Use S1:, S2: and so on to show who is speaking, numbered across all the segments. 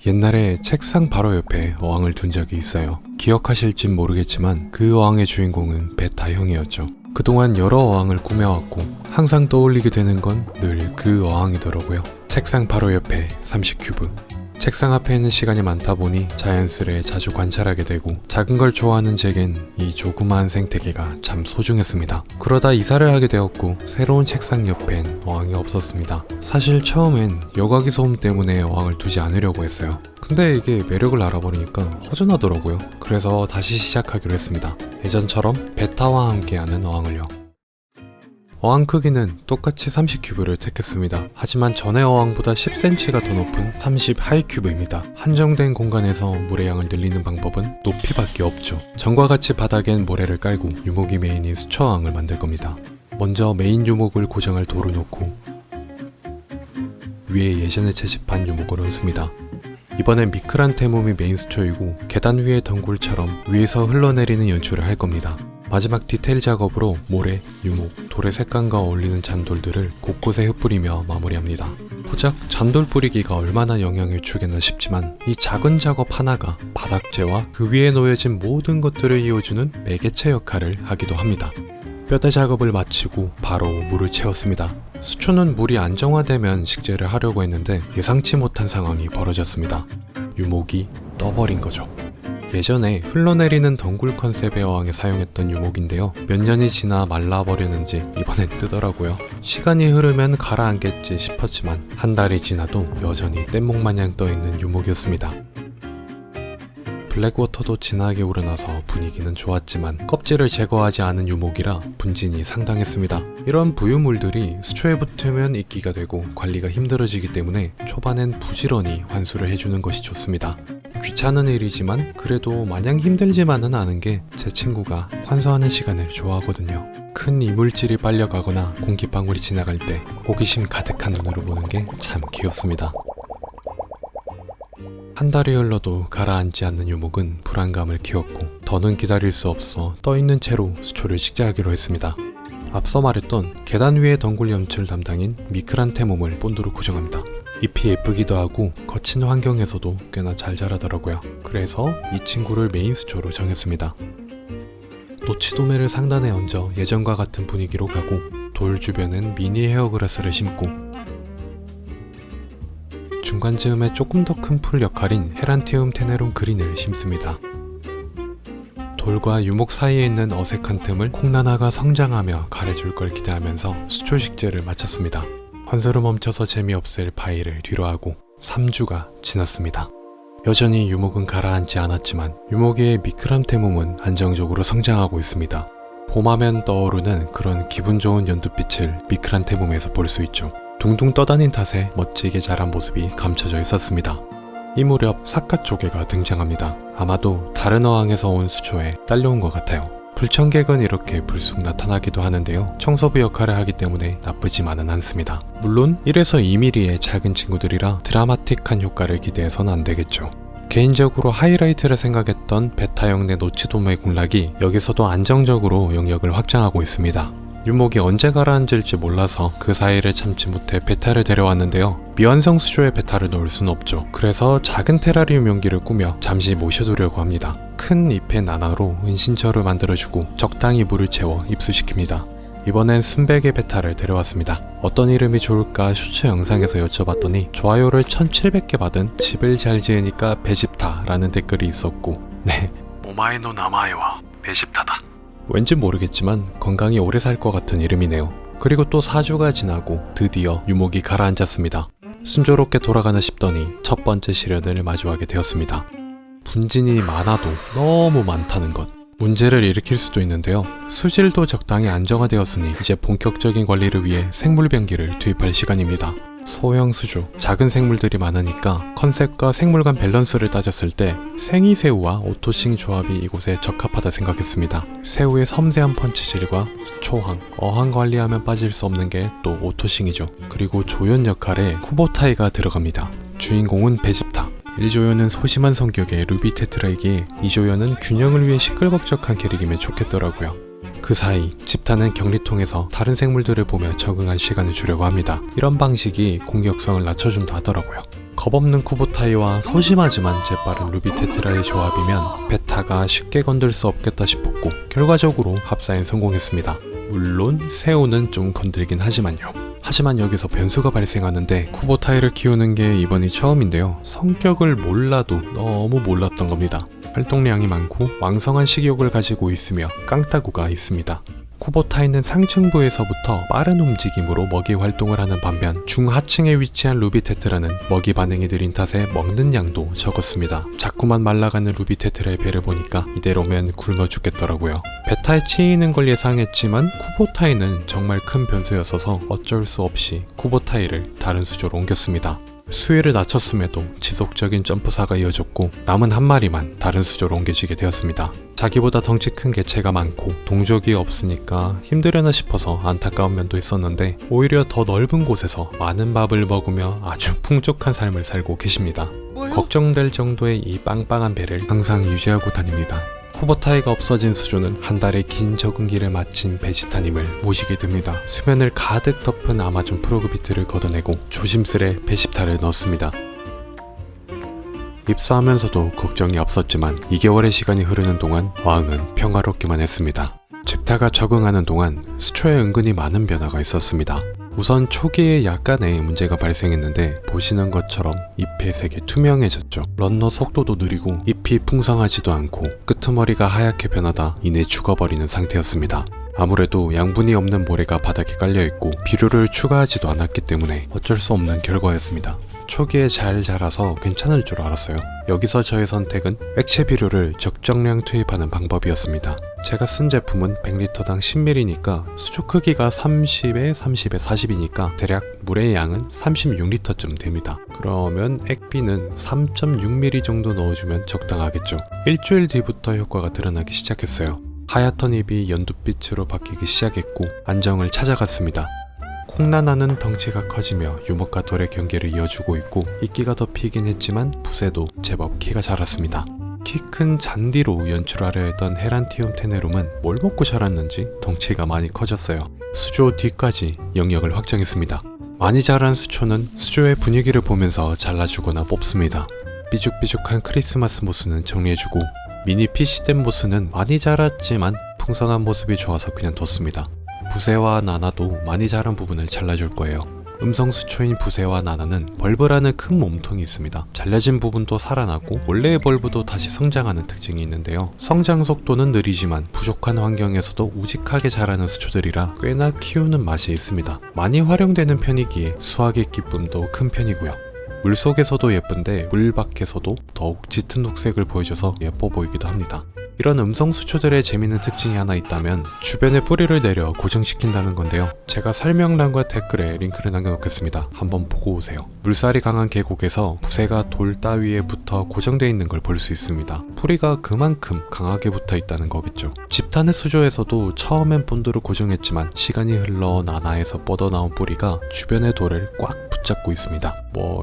S1: 옛날에 책상 바로 옆에 어항을 둔 적이 있어요. 기억하실진 모르겠지만 그 어항의 주인공은 베타 형이었죠. 그동안 여러 어항을 꾸며왔고 항상 떠올리게 되는 건 늘 그 어항이더라고요. 책상 바로 옆에 30큐브. 책상 앞에 있는 시간이 많다 보니 자연스레 자주 관찰하게 되고 작은 걸 좋아하는 제겐 이 조그마한 생태계가 참 소중했습니다. 그러다 이사를 하게 되었고 새로운 책상 옆엔 어항이 없었습니다. 사실 처음엔 여과기 소음 때문에 어항을 두지 않으려고 했어요. 근데 이게 매력을 알아버리니까 허전하더라고요. 그래서 다시 시작하기로 했습니다. 예전처럼 베타와 함께하는 어항을요. 어항 크기는 똑같이 30큐브를 택했습니다. 하지만 전의 어항보다 10cm가 더 높은 30 하이큐브입니다. 한정된 공간에서 물의 양을 늘리는 방법은 높이밖에 없죠. 전과 같이 바닥엔 모래를 깔고 유목이 메인인 수초 어항을 만들 겁니다. 먼저 메인 유목을 고정할 돌을 놓고 위에 예전에 채집한 유목을 얹습니다. 이번엔 미크란테mom이 메인 수초이고 계단 위의 덩굴처럼 위에서 흘러내리는 연출을 할 겁니다. 마지막 디테일 작업으로 모래, 유목, 돌의 색감과 어울리는 잔돌들을 곳곳에 흩뿌리며 마무리합니다. 고작 잔돌 뿌리기가 얼마나 영향을 주겠나 싶지만 이 작은 작업 하나가 바닥재와 그 위에 놓여진 모든 것들을 이어주는 매개체 역할을 하기도 합니다. 뼈대 작업을 마치고 바로 물을 채웠습니다. 수초는 물이 안정화되면 식재를 하려고 했는데 예상치 못한 상황이 벌어졌습니다. 유목이 떠버린 거죠. 예전에 흘러내리는 덩굴 컨셉의 어항에 사용했던 유목인데요. 몇 년이 지나 말라버렸는지 이번엔 뜨더라고요. 시간이 흐르면 가라앉겠지 싶었지만 한 달이 지나도 여전히 뗏목 마냥 떠있는 유목이었습니다. 블랙워터도 진하게 우러나서 분위기는 좋았지만 껍질을 제거하지 않은 유목이라 분진이 상당했습니다. 이런 부유물들이 수초에 붙으면 이끼가 되고 관리가 힘들어지기 때문에 초반엔 부지런히 환수를 해주는 것이 좋습니다. 귀찮은 일이지만 그래도 마냥 힘들지만은 않은 게 제 친구가 환수하는 시간을 좋아하거든요. 큰 이물질이 빨려가거나 공기방울이 지나갈 때 호기심 가득한 눈으로 보는 게 참 귀엽습니다. 한 달이 흘러도 가라앉지 않는 유목은 불안감을 키웠고 더는 기다릴 수 없어 떠있는 채로 수초를 식재하기로 했습니다. 앞서 말했던 계단 위의 덩굴 연출 담당인 미크란테mom을 본드로 고정합니다. 잎이 예쁘기도 하고 거친 환경에서도 꽤나 잘 자라더라고요. 그래서 이 친구를 메인 수초로 정했습니다. 노치도매를 상단에 얹어 예전과 같은 분위기로 가고 돌 주변엔 미니 헤어그라스를 심고 중간 즈음에 조금 더 큰 풀 역할인 헤란티움 테네론 그린을 심습니다. 돌과 유목 사이에 있는 어색한 틈을 콩나나가 성장하며 가려줄 걸 기대하면서 수초 식재를 마쳤습니다. 환수를 멈춰서 재미없을 바위를 뒤로하고 3주가 지났습니다. 여전히 유목은 가라앉지 않았지만 유목의 미크란테mom은 안정적으로 성장하고 있습니다. 봄하면 떠오르는 그런 기분 좋은 연두빛을 미크란테mom에서 볼 수 있죠. 둥둥 떠다닌 탓에 멋지게 자란 모습이 감춰져 있었습니다. 이 무렵 사카조개가 등장합니다. 아마도 다른 어항에서 온 수초에 딸려온 것 같아요. 불청객은 이렇게 불쑥 나타나기도 하는데요. 청소부 역할을 하기 때문에 나쁘지만은 않습니다. 물론 1에서 2mm의 작은 친구들이라 드라마틱한 효과를 기대해서는 안 되겠죠. 개인적으로 하이라이트를 생각했던 베타형 내 노치도메의 군락이 여기서도 안정적으로 영역을 확장하고 있습니다. 유목이 언제 가라앉을지 몰라서 그 사이를 참지 못해 베타를 데려왔는데요. 미완성 수조에 베타를 넣을 수는 없죠. 그래서 작은 테라리움 용기를 꾸며 잠시 모셔두려고 합니다. 큰 잎의 나나로 은신처를 만들어주고 적당히 물을 채워 입수시킵니다. 이번엔 순백의 베타를 데려왔습니다. 어떤 이름이 좋을까 슈츠 영상에서 여쭤봤더니 좋아요를 1700개 받은 집을 잘 지으니까 베집타 라는 댓글이 있었고 네, 오마에노 나마에와 베집타다. 왠지 모르겠지만 건강히 오래 살 것 같은 이름이네요. 그리고 또 4주가 지나고 드디어 유목이 가라앉았습니다. 순조롭게 돌아가나 싶더니 첫 번째 시련을 마주하게 되었습니다. 분진이 많아도 너무 많다는 것. 문제를 일으킬 수도 있는데요. 수질도 적당히 안정화되었으니 이제 본격적인 관리를 위해 생물변기를 투입할 시간입니다. 소형 수조, 작은 생물들이 많으니까 컨셉과 생물 간 밸런스를 따졌을 때 생이새우와 오토싱 조합이 이곳에 적합하다 생각했습니다. 새우의 섬세한 펀치질과 초항, 어항 관리하면 빠질 수 없는 게 또 오토싱이죠. 그리고 조연 역할에 쿠보타이가 들어갑니다. 주인공은 베집타. 1조연은 소심한 성격의 루비 테트라이기에 2조연은 균형을 위해 시끌벅적한 캐릭이면 좋겠더라고요. 그 사이 집타는 격리통에서 다른 생물들을 보며 적응할 시간을 주려고 합니다. 이런 방식이 공격성을 낮춰준다 하더라고요. 겁없는 쿠보타이와 소심하지만 재빠른 루비테트라의 조합이면 베타가 쉽게 건들 수 없겠다 싶었고 결과적으로 합사엔 성공했습니다. 물론 새우는 좀 건들긴 하지만요. 하지만 여기서 변수가 발생하는데 쿠보타이를 키우는 게 이번이 처음인데요. 성격을 몰라도 너무 몰랐던 겁니다. 활동량이 많고 왕성한 식욕을 가지고 있으며 깡따구가 있습니다. 쿠보타이는 상층부에서부터 빠른 움직임으로 먹이 활동을 하는 반면 중하층에 위치한 루비테트라는 먹이 반응이 느린 탓에 먹는 양도 적었습니다. 자꾸만 말라가는 루비테트라의 배를 보니까 이대로면 굶어 죽겠더라고요. 베타에 치이는 걸 예상했지만 쿠보타이는 정말 큰 변수였어서 어쩔 수 없이 쿠보타이를 다른 수조로 옮겼습니다. 수위를 낮췄음에도 지속적인 점프사가 이어졌고 남은 한 마리만 다른 수조로 옮겨지게 되었습니다. 자기보다 덩치 큰 개체가 많고 동족이 없으니까 힘들려나 싶어서 안타까운 면도 있었는데 오히려 더 넓은 곳에서 많은 밥을 먹으며 아주 풍족한 삶을 살고 계십니다. 걱정될 정도의 이 빵빵한 배를 항상 유지하고 다닙니다. 쿠보타이가 없어진 수조는 한 달의 긴 적응기를 마친 베지타님을 모시게 됩니다. 수면을 가득 덮은 아마존 프로그비트를 걷어내고 조심스레 베시타를 넣었습니다. 입사하면서도 걱정이 없었지만 2개월의 시간이 흐르는 동안 와응은 평화롭기만 했습니다. 잭타가 적응하는 동안 수초에 은근히 많은 변화가 있었습니다. 우선 초기에 약간의 문제가 발생했는데 보시는 것처럼 잎의 색이 투명해졌죠. 런너 속도도 느리고 잎이 풍성하지도 않고 끄트머리가 하얗게 변하다 이내 죽어버리는 상태였습니다. 아무래도 양분이 없는 모래가 바닥에 깔려있고 비료를 추가하지도 않았기 때문에 어쩔 수 없는 결과였습니다. 초기에 잘 자라서 괜찮을 줄 알았어요. 여기서 저의 선택은 액체 비료를 적정량 투입하는 방법이었습니다. 제가 쓴 제품은 100리터당 10ml니까 수조 크기가 30에 30에 40이니까 대략 물의 양은 36리터쯤 됩니다. 그러면 액비는 3.6ml 정도 넣어주면 적당하겠죠. 일주일 뒤부터 효과가 드러나기 시작했어요. 하얗던 잎이 연두빛으로 바뀌기 시작했고 안정을 찾아갔습니다. 콩나나는 덩치가 커지며 유목과 돌의 경계를 이어주고 있고 이끼가 더 피긴 했지만 붓에도 제법 키가 자랐습니다. 키 큰 잔디로 연출하려 했던 헤란티움 테네룸은 뭘 먹고 자랐는지 덩치가 많이 커졌어요. 수조 뒤까지 영역을 확장했습니다. 많이 자란 수초는 수조의 분위기를 보면서 잘라주거나 뽑습니다. 삐죽삐죽한 크리스마스 모스는 정리해주고 미니 피시된 모스는 많이 자랐지만 풍성한 모습이 좋아서 그냥 뒀습니다. 부세와 나나도 많이 자란 부분을 잘라줄 거예요. 음성수초인 부세와 나나는 벌브라는 큰 몸통이 있습니다. 잘려진 부분도 살아나고 원래의 벌브도 다시 성장하는 특징이 있는데요. 성장 속도는 느리지만 부족한 환경에서도 우직하게 자라는 수초들이라 꽤나 키우는 맛이 있습니다. 많이 활용되는 편이기에 수확의 기쁨도 큰 편이고요. 물속에서도 예쁜데 물 밖에서도 더욱 짙은 녹색을 보여줘서 예뻐 보이기도 합니다. 이런 음성수초들의 재미있는 특징이 하나 있다면 주변에 뿌리를 내려 고정시킨다는 건데요. 제가 설명란과 댓글에 링크를 남겨놓겠습니다. 한번 보고 오세요. 물살이 강한 계곡에서 부세가 돌 따위에 붙어 고정되어 있는 걸 볼 수 있습니다. 뿌리가 그만큼 강하게 붙어 있다는 거겠죠. 집탄의 수조에서도 처음엔 본드로 고정했지만 시간이 흘러 나나에서 뻗어나온 뿌리가 주변의 돌을 꽉 붙잡고 있습니다.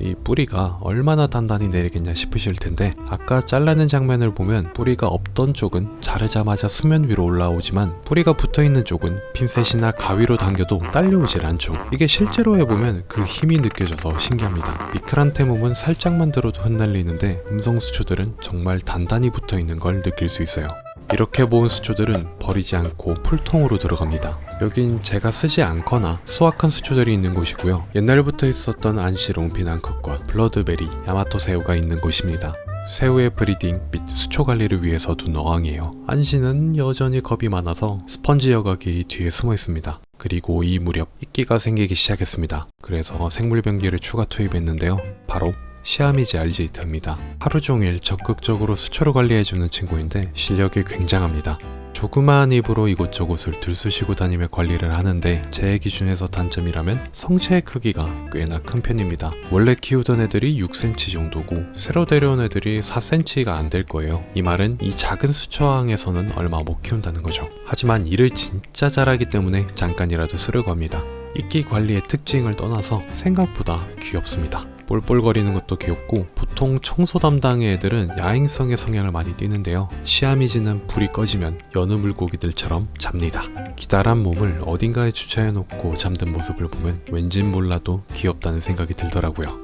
S1: 이 뿌리가 얼마나 단단히 내리겠냐 싶으실 텐데 아까 잘라낸 장면을 보면 뿌리가 없던 쪽은 자르자마자 수면 위로 올라오지만 뿌리가 붙어있는 쪽은 핀셋이나 가위로 당겨도 딸려오질 않죠. 이게 실제로 해보면 그 힘이 느껴져서 신기합니다. 미크란테mom은 살짝만 들어도 흩날리는데 음성수초들은 정말 단단히 붙어있는 걸 느낄 수 있어요. 이렇게 모은 수초들은 버리지 않고 풀통으로 들어갑니다. 여긴 제가 쓰지 않거나 수확한 수초들이 있는 곳이고요. 옛날부터 있었던 안시롱핀 앙컷과 블러드베리, 야마토 새우가 있는 곳입니다. 새우의 브리딩 및 수초 관리를 위해서 둔 어항이에요. 안시는 여전히 겁이 많아서 스펀지 여각이 뒤에 숨어 있습니다. 그리고 이 무렵 이끼가 생기기 시작했습니다. 그래서 생물병기를 추가 투입했는데요. 바로 시아미즈 알제이트입니다. 하루 종일 적극적으로 수초를 관리해주는 친구인데 실력이 굉장합니다. 조그마한 입으로 이곳저곳을 들쑤시고 다니며 관리를 하는데 제 기준에서 단점이라면 성체의 크기가 꽤나 큰 편입니다. 원래 키우던 애들이 6cm 정도고 새로 데려온 애들이 4cm가 안 될 거예요. 이 말은 이 작은 수초항에서는 얼마 못 키운다는 거죠. 하지만 일을 진짜 잘하기 때문에 잠깐이라도 쓰려고 합니다. 이끼 관리의 특징을 떠나서 생각보다 귀엽습니다. 볼볼거리는 것도 귀엽고 보통 청소 담당의 애들은 야행성의 성향을 많이 띠는데요. 시아미즈는 불이 꺼지면 여느 물고기들처럼 잡니다. 기다란 몸을 어딘가에 주차해놓고 잠든 모습을 보면 왠진 몰라도 귀엽다는 생각이 들더라고요.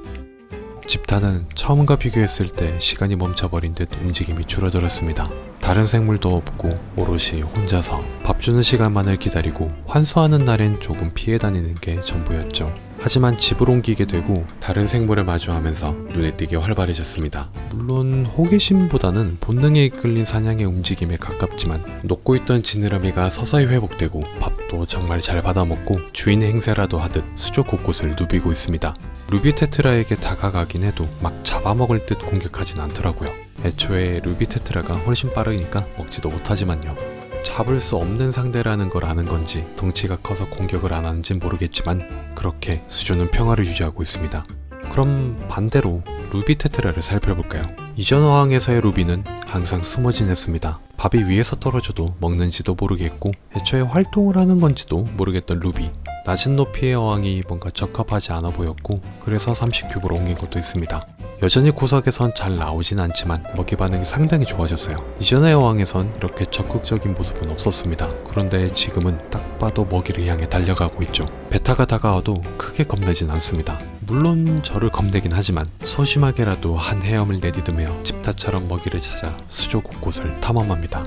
S1: 집타는 처음과 비교했을 때 시간이 멈춰버린 듯 움직임이 줄어들었습니다. 다른 생물도 없고 오롯이 혼자서 밥 주는 시간만을 기다리고 환수하는 날엔 조금 피해 다니는 게 전부였죠. 하지만 집을 옮기게 되고 다른 생물을 마주하면서 눈에 띄게 활발해졌습니다. 물론 호기심보다는 본능에 이끌린 사냥의 움직임에 가깝지만 녹고 있던 지느러미가 서서히 회복되고 밥도 정말 잘 받아먹고 주인 행세라도 하듯 수조 곳곳을 누비고 있습니다. 루비 테트라에게 다가가긴 해도 막 잡아먹을 듯 공격하진 않더라고요. 애초에 루비 테트라가 훨씬 빠르니까 먹지도 못하지만요. 잡을 수 없는 상대라는 걸 아는 건지 덩치가 커서 공격을 안 하는지 모르겠지만 그렇게 수조는 평화를 유지하고 있습니다. 그럼 반대로 루비 테트라를 살펴볼까요? 이전 어항에서의 루비는 항상 숨어 지냈습니다. 밥이 위에서 떨어져도 먹는지도 모르겠고 애초에 활동을 하는 건지도 모르겠던 루비. 낮은 높이의 어항이 뭔가 적합하지 않아 보였고 그래서 30큐브로 옮긴 것도 있습니다. 여전히 구석에선 잘 나오진 않지만 먹이 반응이 상당히 좋아졌어요. 이전의 어항에선 이렇게 적극적인 모습은 없었습니다. 그런데 지금은 딱 봐도 먹이를 향해 달려가고 있죠. 베타가 다가와도 크게 겁내진 않습니다. 물론 저를 겁내긴 하지만 소심하게라도 한 헤엄을 내디디며 집타처럼 먹이를 찾아 수조 곳곳을 탐험합니다.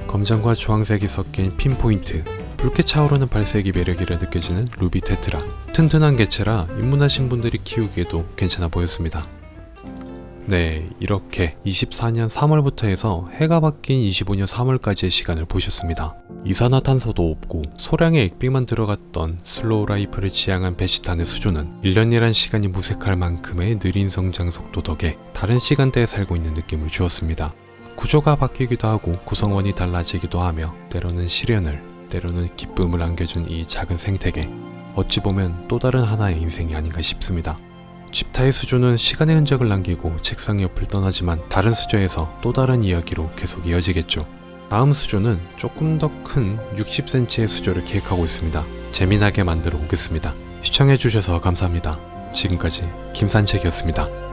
S1: 검정과 주황색이 섞인 핀포인트, 붉게 차오르는 발색이 매력이라 느껴지는 루비 테트라. 튼튼한 개체라 입문하신 분들이 키우기에도 괜찮아 보였습니다. 네, 이렇게 24년 3월부터 해서 해가 바뀐 25년 3월까지의 시간을 보셨습니다. 이산화탄소도 없고 소량의 액비만 들어갔던 슬로우 라이프를 지향한 베시탄의 수조는 1년이란 시간이 무색할 만큼의 느린 성장 속도 덕에 다른 시간대에 살고 있는 느낌을 주었습니다. 구조가 바뀌기도 하고 구성원이 달라지기도 하며 때로는 시련을, 때로는 기쁨을 안겨준 이 작은 생태계. 어찌 보면 또 다른 하나의 인생이 아닌가 싶습니다. 집타의 수조는 시간의 흔적을 남기고 책상 옆을 떠나지만 다른 수조에서 또 다른 이야기로 계속 이어지겠죠. 다음 수조는 조금 더 큰 60cm의 수조를 계획하고 있습니다. 재미나게 만들어 오겠습니다. 시청해주셔서 감사합니다. 지금까지 김산책이었습니다.